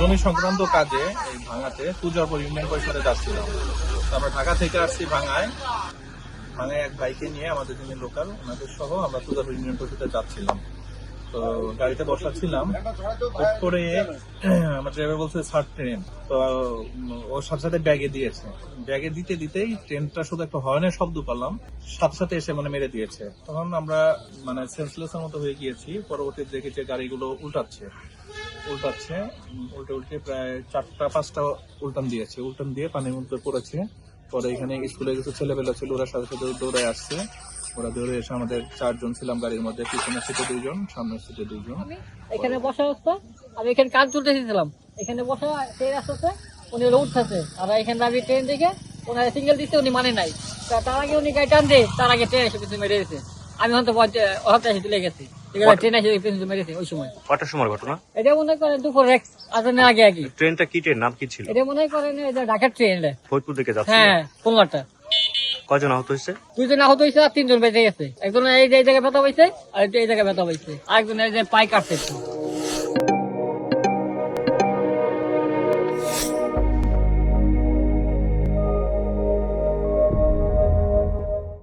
জমি সংক্রান্ত কাজে এই ভাঙাতে তুজারপুর ইউনিয়ন পরিষদে যাচ্ছিলাম। তো আমরা ঢাকা থেকে আসছি ভাঙায় এক বাইকে নিয়ে আমাদের যিনি লোকাল ওনাদের সহ আমরা তুজারপুর ইউনিয়ন পরিষদে যাচ্ছিলাম। তো গাড়িতে বসাচ্ছিলাম, হুট করে আমার ড্রাইভার বলছে স্যার ট্রেন। তো ওর সাথে সাথে ব্যাগে দিয়েছে, ব্যাগে দিতে দিতেই ট্রেনটা শুধু একটা হর্নের শব্দ পেলাম, সাথে সাথে এসে মেরে দিয়েছে। তখন আমরা সেন্সলেসের মতো হয়ে গিয়েছি। পরবর্তীতে দেখি যে গাড়িগুলো উল্টে উল্টে প্রায় 4-5টা উল্টান দিয়ে পানির মধ্যে পড়েছে। পরে এখানে স্কুলে কিছু ছেলেবেলা ছিল, ওরা সাথে সাথে দৌড়ে আসছে। ওরা দৌড়ে এসে আমাদের 4 জন ছিলাম গাড়ির মধ্যে, পিছনের সিটে 2 জন, সামনের সিটে 2 জন। এখানে বসা অবস্থা আমি এখানে কাজ তুলতে এসেছিলাম, এখানে বসা ট্রেন আসতেছে, উনি উঠতেছে, আর এখানে আমি ট্রেন দেখে ওনার সিঙ্গেল দিচ্ছে, উনি মানে নাই। তার আগে উনি গাড়ি টান দিয়ে তার আগে ট্রেন এসে পিছনে মেরে দিয়েছে। আমি হয়তো এসে তুলে গেছি, ট্রেন এসে পিছনে মেরেছে। ওই সময় কটার সময় ঘটনা? এটা মনে করেন দুপুর 1 আগে আগে। ট্রেনটা কি ট্রেন, নাম কি ছিল? এটা মনে করেন ঢাকার ট্রেন, ফরিদপুর দিকে যাচ্ছে। হ্যাঁ, 15টা। কয়জন আহত হয়েছে? 2 জন আহত হয়েছে আর 3 জন বেঁচে গেছে। একজন এই জায়গায় ব্যথা পাইছে, আর এই জায়গায় ব্যথা পাইছে, আরেকজন এই যে পাই কাটছে।